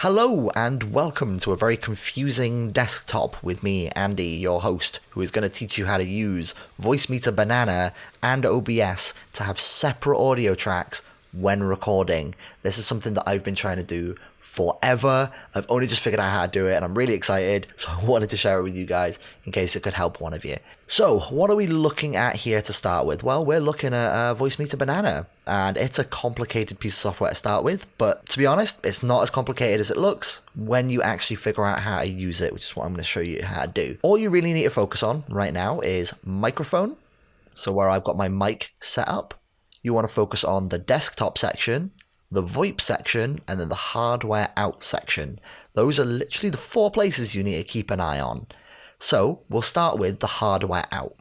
Hello and welcome to a very confusing desktop with me, Andy, your host, who is going to teach you how to use Voicemeeter Banana and OBS to have separate audio tracks when recording. This is something that I've been trying to do forever. I've only just figured out how to do it and I'm really excited, so I wanted to share it with you guys in case it could help one of you. So what are we looking at here to start with? Well, we're looking at Voicemeeter Banana, and it's a complicated piece of software to start with, but to be honest, it's not as complicated as it looks when you actually figure out how to use it, which is what I'm going to show you how to do. All you really need to focus on right now is microphone, so where I've got my mic set up. You want to focus on the desktop section, the VoIP section, and then the hardware out section. Those are literally the 4 places you need to keep an eye on. So we'll start with the hardware out.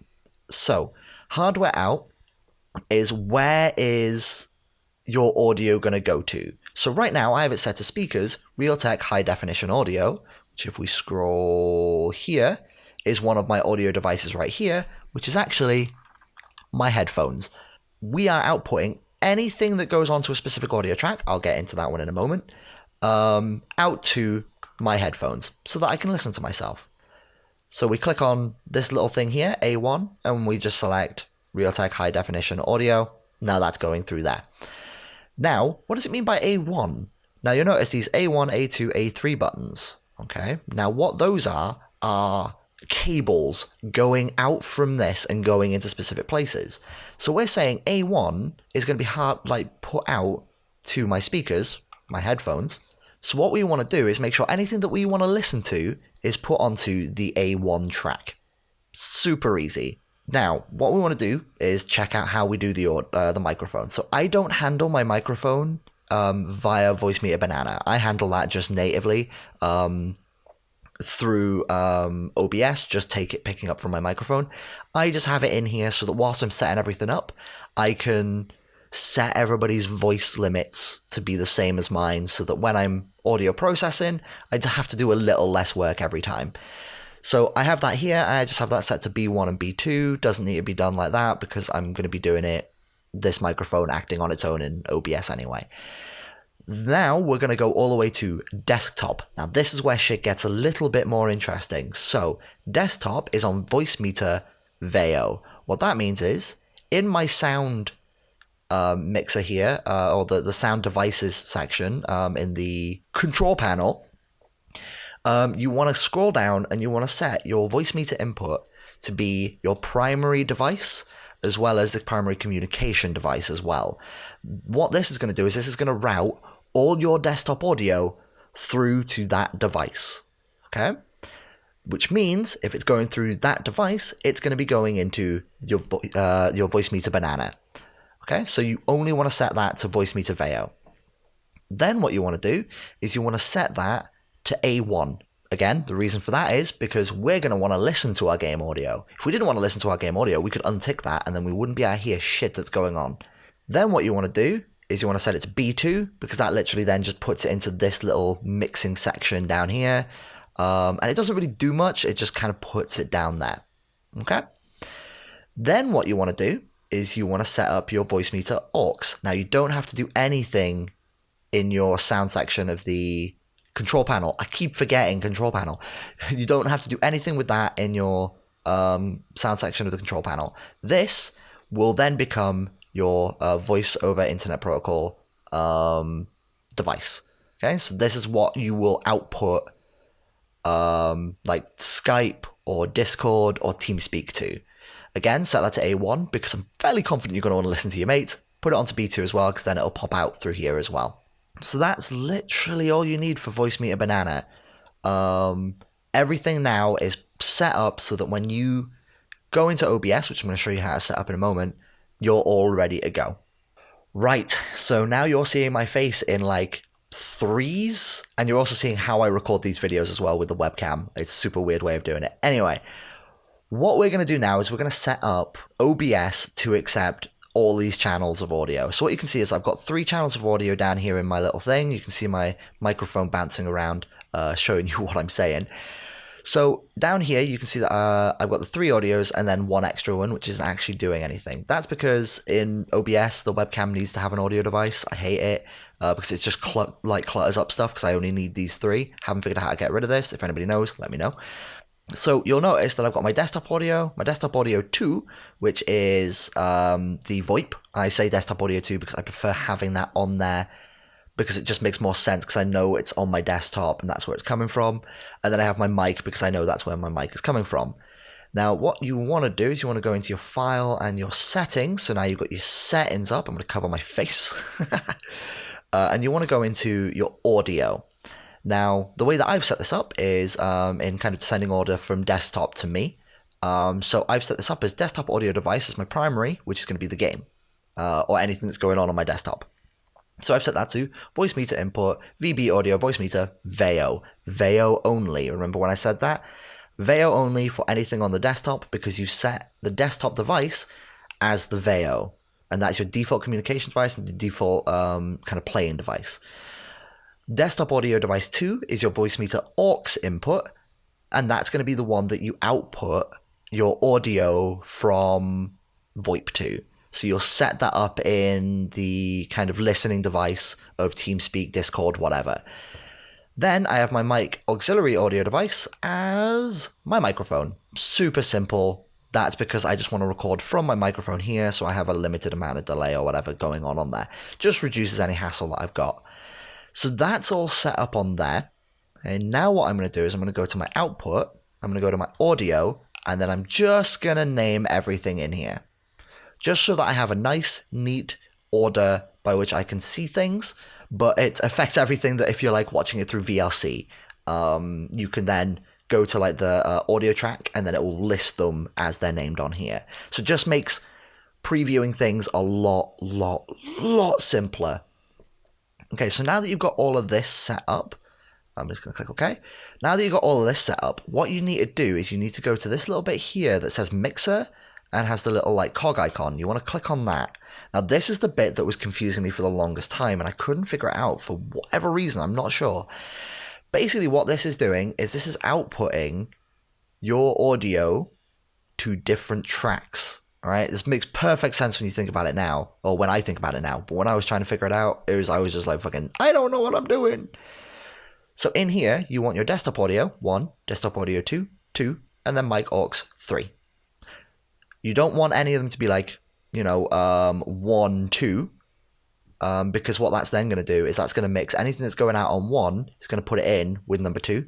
So hardware out is where is your audio going to go to. So right now I have it set to speakers, Realtek high definition audio, which if we scroll here is one of my audio devices right here, which is actually my headphones. We are outputting anything that goes onto a specific audio track, I'll get into that one in a moment, out to my headphones so that I can listen to myself. So we click on this little thing here, A1, and we just select Realtek high definition audio. Now that's going through there. Now, what does it mean by A1? Now you'll notice these A1, A2, A3 buttons. Okay. Now what those are cables going out from this and going into specific places. So we're saying A1 is going to be put out to my speakers, my headphones. So what we want to do is make sure anything that we want to listen to is put onto the A1 track. Super easy. Now, what we want to do is check out how we do the microphone. So I don't handle my microphone via Voicemeeter Banana. I handle that just natively through OBS, just picking up from my microphone. I just have it in here so that whilst I'm setting everything up, I can set everybody's voice limits to be the same as mine so that when I'm audio processing, I have to do a little less work every time. So I have that here. I just have that set to B1 and B2. Doesn't need to be done like that because I'm going to be doing this microphone acting on its own in OBS anyway. Now we're going to go all the way to desktop. Now this is where shit gets a little bit more interesting. So desktop is on Voicemeeter VEO. What that means is in my sound mixer here, or the sound devices section in the control panel, you want to scroll down and you want to set your Voicemeeter input to be your primary device as well as the primary communication device as well. What this is going to do is this is going to route all your desktop audio through to that device, okay? Which means if it's going through that device, it's going to be going into your Voicemeeter Banana. Okay, so you only want to set that to Voicemeeter VEO. Then what you want to do is you want to set that to A1. Again, the reason for that is because we're going to want to listen to our game audio. If we didn't want to listen to our game audio, we could untick that and then we wouldn't be able to hear shit that's going on. Then what you want to do is you want to set it to B2 because that literally then just puts it into this little mixing section down here. And it doesn't really do much. It just kind of puts it down there. Okay. Then what you want to do is you want to set up your Voicemeeter aux. Now you don't have to do anything in your sound section of the control panel. I keep forgetting control panel. You don't have to do anything with that in your sound section of the control panel. This will then become your voice over internet protocol device. Okay, so this is what you will output like Skype or Discord or TeamSpeak to. Again, set that to A1 because I'm fairly confident you're going to want to listen to your mates. Put it onto B2 as well because then it'll pop out through here as well. So that's literally all you need for Voicemeeter Banana. Everything now is set up so that when you go into OBS, which I'm going to show you how to set up in a moment, you're all ready to go. Right, so now you're seeing my face in like 3s, and you're also seeing how I record these videos as well with the webcam. It's a super weird way of doing it. Anyway, what we're going to do now is we're going to set up OBS to accept all these channels of audio. So what you can see is I've got 3 channels of audio down here in my little thing. You can see my microphone bouncing around, showing you what I'm saying. So down here, you can see that I've got the 3 audios and then 1 extra one, which isn't actually doing anything. That's because in OBS, the webcam needs to have an audio device. I hate it because it's just clutters up stuff because I only need these 3. Haven't figured out how to get rid of this. If anybody knows, let me know. So you'll notice that I've got my desktop audio 2, which is the VoIP. I say desktop audio 2 because I prefer having that on there because it just makes more sense because I know it's on my desktop and that's where it's coming from. And then I have my mic because I know that's where my mic is coming from. Now, what you want to do is you want to go into your file and your settings. So now you've got your settings up. I'm going to cover my face. And you want to go into your audio. Now, the way that I've set this up is in kind of descending order from desktop to me. So I've set this up as desktop audio device as my primary, which is going to be the game or anything that's going on my desktop. So I've set that to voice meter input, VB audio, voice meter, VEO. VEO only. Remember when I said that? VEO only for anything on the desktop because you set the desktop device as the VEO. And that's your default communication device and the default kind of playing device. Desktop audio device 2 is your voice meter aux input, and that's going to be the one that you output your audio from VoIP to. So you'll set that up in the kind of listening device of TeamSpeak, Discord, whatever. Then I have my mic auxiliary audio device as my microphone. Super simple. That's because I just want to record from my microphone here, so I have a limited amount of delay or whatever going on there. Just reduces any hassle that I've got. So that's all set up on there. And now what I'm going to do is I'm going to go to my output, I'm going to go to my audio, and then I'm just going to name everything in here. Just so that I have a nice, neat order by which I can see things, but it affects everything that if you're like watching it through VLC, you can then go to like the audio track and then it will list them as they're named on here. So it just makes previewing things a lot simpler. Okay, so now that you've got all of this set up, I'm just going to click OK. Now that you've got all of this set up, what you need to do is you need to go to this little bit here that says Mixer and has the little like cog icon. You want to click on that. Now this is the bit that was confusing me for the longest time and I couldn't figure it out for whatever reason, I'm not sure. Basically what this is doing is this is outputting your audio to different tracks. All right, this makes perfect sense when you think about it now, or when I think about it now. But when I was trying to figure it out, I was just like fucking, I don't know what I'm doing. So in here, you want your desktop audio 1, desktop audio 2, 2, and then mic aux 3. You don't want any of them to be like, 1, 2, because what that's then going to do is that's going to mix anything that's going out on 1, it's going to put it in with number 2.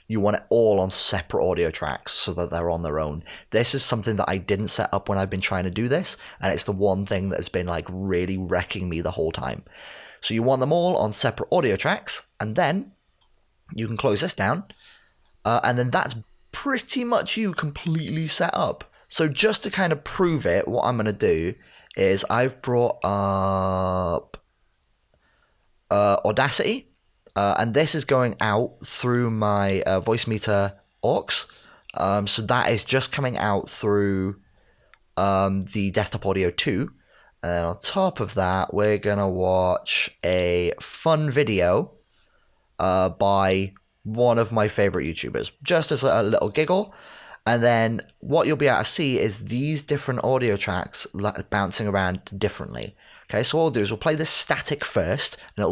You want it all on separate audio tracks so that they're on their own. This is something that I didn't set up when I've been trying to do this, and it's the one thing that has been like really wrecking me the whole time. So you want them all on separate audio tracks, and then you can close this down, and then that's pretty much you completely set up. So just to kind of prove it, what I'm going to do is I've brought up Audacity. And this is going out through my voice meter aux. So that is just coming out through the desktop audio 2. And then on top of that, we're going to watch a fun video by one of my favorite YouTubers, just as a little giggle. And then what you'll be able to see is these different audio tracks bouncing around differently. Okay, so what we'll do is we'll play this static first, and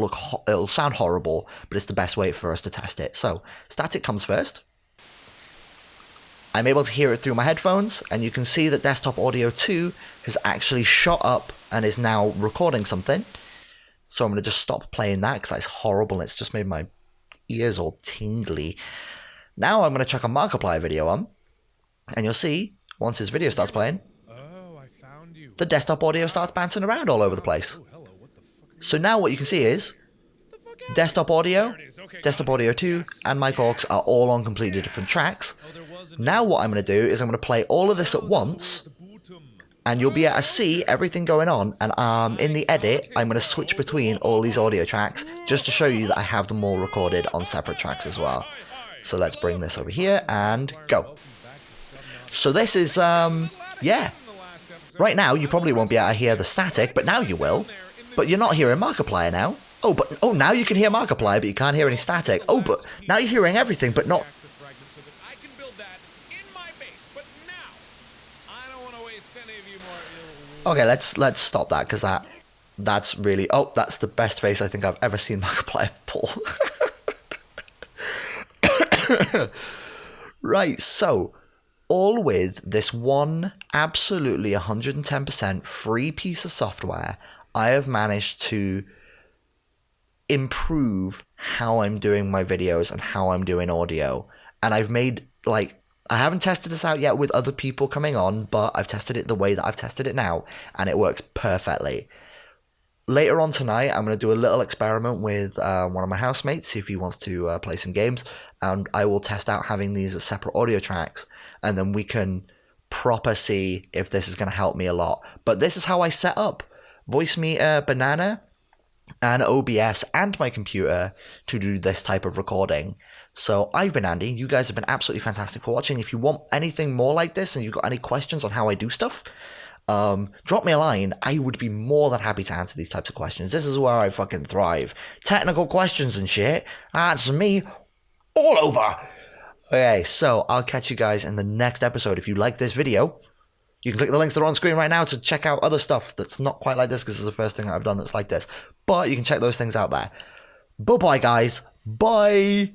it'll sound horrible, but it's the best way for us to test it. So static comes first. I'm able to hear it through my headphones, and you can see that desktop audio 2 has actually shot up and is now recording something. So I'm going to just stop playing that because that's horrible and it's just made my ears all tingly. Now I'm going to chuck a Markiplier video on, and you'll see, once his video starts playing, the desktop audio starts bouncing around all over the place. So now what you can see is desktop audio 2, and mic aux are all on completely different tracks. Now what I'm going to do is I'm going to play all of this at once, and you'll be able to see everything going on. And in the edit, I'm going to switch between all these audio tracks just to show you that I have them all recorded on separate tracks as well. So let's bring this over here and go. So this is, yeah. Right now, you probably won't be able to hear the static, but now you will. But you're not hearing Markiplier now. Oh, now you can hear Markiplier, but you can't hear any static. Oh, but now you're hearing everything, but not... Okay, let's stop that because that's really that's the best face I think I've ever seen Markiplier pull. Right, so all with this one absolutely 110% free piece of software, I have managed to improve how I'm doing my videos and how I'm doing audio. And I've made, like, I haven't tested this out yet with other people coming on, but I've tested it the way that I've tested it now, and it works perfectly. Later on tonight, I'm going to do a little experiment with one of my housemates, see if he wants to play some games, and I will test out having these as separate audio tracks, and then we can proper see if this is going to help me a lot. But this is how I set up Voicemeeter, Banana, and OBS and my computer to do this type of recording. So I've been Andy. You guys have been absolutely fantastic for watching. If you want anything more like this and you've got any questions on how I do stuff, drop me a line. I would be more than happy to answer these types of questions. This is where I fucking thrive. Technical questions and shit. That's me all over. Okay, so I'll catch you guys in the next episode. If you like this video, you can click the links that are on screen right now to check out other stuff that's not quite like this, because this is the first thing I've done that's like this. But you can check those things out there. Bye-bye, guys. Bye.